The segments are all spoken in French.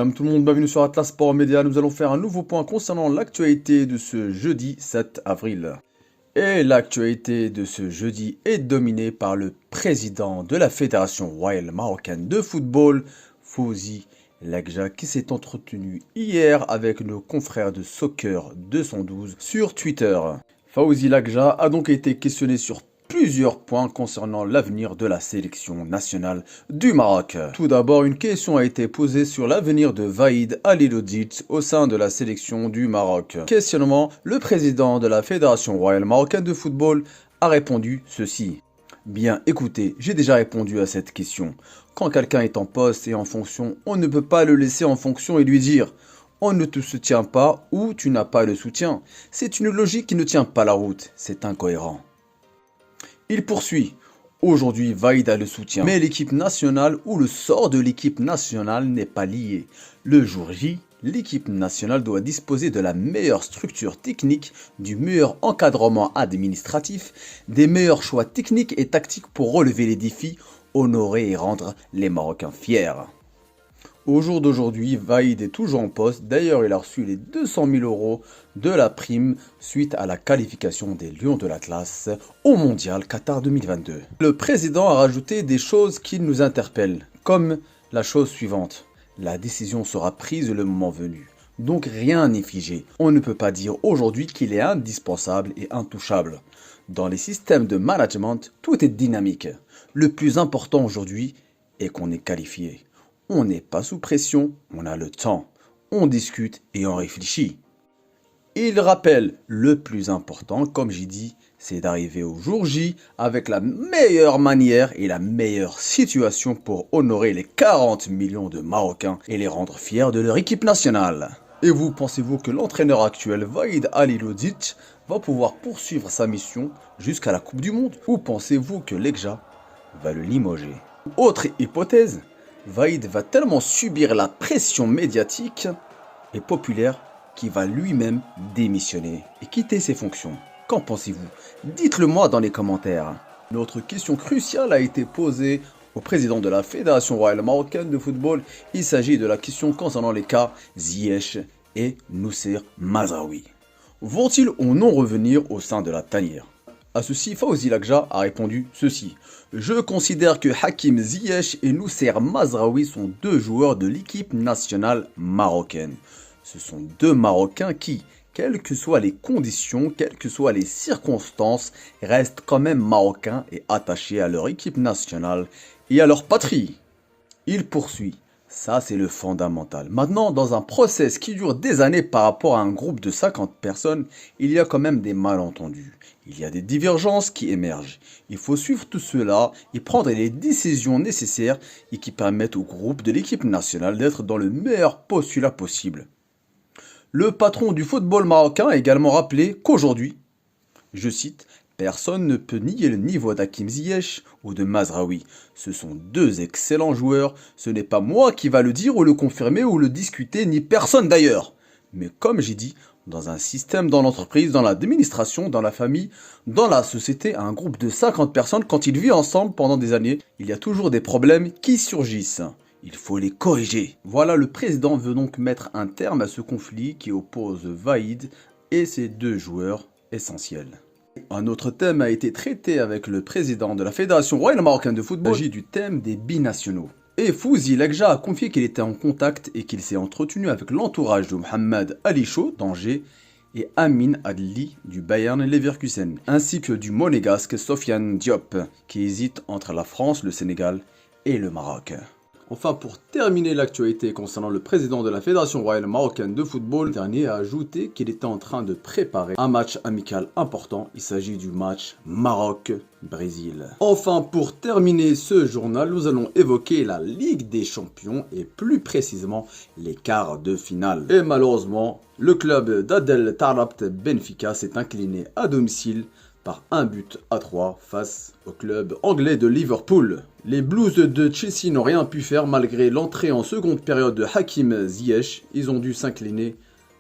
Salam tout le monde, bienvenue sur Atlas Sport Média. Nous allons faire un nouveau point concernant l'actualité de ce jeudi 7 avril. Et l'actualité de ce jeudi est dominée par le président de la Fédération royale marocaine de football, Fawzi Lakja, qui s'est entretenu hier avec nos confrères de Soccer 212 sur Twitter. Fawzi Lakja a donc été questionné sur plusieurs points concernant l'avenir de la sélection nationale du Maroc. Tout d'abord, une question a été posée sur l'avenir de Vahid Halilhodžić au sein de la sélection du Maroc. Questionnement, le président de la Fédération royale marocaine de football a répondu ceci. Bien, écoutez, j'ai déjà répondu à cette question. Quand quelqu'un est en poste et en fonction, on ne peut pas le laisser en fonction et lui dire « on ne te soutient pas » ou « tu n'as pas le soutien ». C'est une logique qui ne tient pas la route, c'est incohérent. Il poursuit. Aujourd'hui, Vahid a le soutien, mais l'équipe nationale ou le sort de l'équipe nationale n'est pas lié. Le jour J, l'équipe nationale doit disposer de la meilleure structure technique, du meilleur encadrement administratif, des meilleurs choix techniques et tactiques pour relever les défis, honorer et rendre les Marocains fiers. Au jour d'aujourd'hui, Vahid est toujours en poste. D'ailleurs, il a reçu les 200 000 € de la prime suite à la qualification des Lions de l'Atlas au Mondial Qatar 2022. Le président a rajouté des choses qui nous interpellent, comme la chose suivante. La décision sera prise le moment venu. Donc rien n'est figé. On ne peut pas dire aujourd'hui qu'il est indispensable et intouchable. Dans les systèmes de management, tout est dynamique. Le plus important aujourd'hui est qu'on est qualifié. On n'est pas sous pression, on a le temps, on discute et on réfléchit. Il rappelle, le plus important, comme j'ai dit, c'est d'arriver au jour J avec la meilleure manière et la meilleure situation pour honorer les 40 millions de Marocains et les rendre fiers de leur équipe nationale. Et vous, pensez-vous que l'entraîneur actuel, Vahid Halilhodžić, va pouvoir poursuivre sa mission jusqu'à la Coupe du Monde? Ou pensez-vous que Lakja va le limoger? Autre hypothèse, Vahid va tellement subir la pression médiatique et populaire qu'il va lui-même démissionner et quitter ses fonctions. Qu'en pensez-vous? Dites-le moi dans les commentaires. Une autre question cruciale a été posée au président de la Fédération royale marocaine de football. Il s'agit de la question concernant les cas Ziyech et Noussair Mazraoui. Vont-ils ou non revenir au sein de la tanière? À ceci, Fawzi Lakja a répondu ceci. Je considère que Hakim Ziyech et Noussair Mazraoui sont deux joueurs de l'équipe nationale marocaine. Ce sont deux Marocains qui, quelles que soient les conditions, quelles que soient les circonstances, restent quand même Marocains et attachés à leur équipe nationale et à leur patrie. Il poursuit. Ça, c'est le fondamental. Maintenant, dans un process qui dure des années par rapport à un groupe de 50 personnes, il y a quand même des malentendus. Il y a des divergences qui émergent. Il faut suivre tout cela et prendre les décisions nécessaires et qui permettent au groupe de l'équipe nationale d'être dans le meilleur postulat possible. Le patron du football marocain a également rappelé qu'aujourd'hui, je cite, « Personne ne peut nier le niveau d'Hakim Ziyech ou de Mazraoui. Ce sont deux excellents joueurs. Ce n'est pas moi qui va le dire ou le confirmer ou le discuter, ni personne d'ailleurs. Mais comme j'ai dit, dans un système, dans l'entreprise, dans l'administration, dans la famille, dans la société, un groupe de 50 personnes, quand ils vivent ensemble pendant des années, il y a toujours des problèmes qui surgissent. Il faut les corriger. » Voilà, le président veut donc mettre un terme à ce conflit qui oppose Vahid et ses deux joueurs essentiels. Un autre thème a été traité avec le président de la Fédération royale marocaine de football. Il s'agit du thème des binationaux. Et Fawzi Lakja a confié qu'il était en contact et qu'il s'est entretenu avec l'entourage de Mohamed Alisho d'Angers et Amin Adli du Bayern Leverkusen, ainsi que du monégasque Sofiane Diop, qui hésite entre la France, le Sénégal et le Maroc. Enfin, pour terminer l'actualité concernant le président de la Fédération royale marocaine de football, le dernier a ajouté qu'il était en train de préparer un match amical important. Il s'agit du match Maroc-Brésil. Enfin, pour terminer ce journal, nous allons évoquer la Ligue des Champions et plus précisément les quarts de finale. Et malheureusement, le club d'Adel Tarabt Benfica s'est incliné à domicile par 1-3 face au club anglais de Liverpool. Les Blues de Chelsea n'ont rien pu faire malgré l'entrée en seconde période de Hakim Ziyech. Ils ont dû s'incliner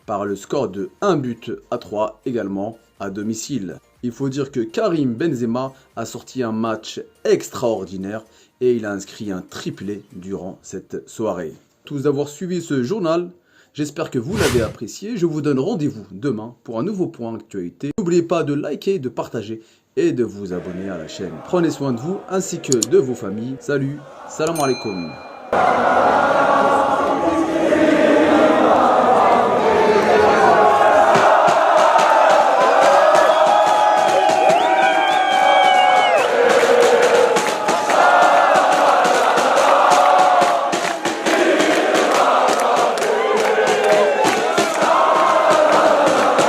par le score de 1-3 également à domicile. Il faut dire que Karim Benzema a sorti un match extraordinaire et il a inscrit un triplé durant cette soirée. tous d'avoir suivi ce journal. J'espère que vous l'avez apprécié. Je vous donne rendez-vous demain pour un nouveau point d'actualité. N'oubliez pas de liker, de partager et de vous abonner à la chaîne. Prenez soin de vous ainsi que de vos familles. Salut, salam alaikum.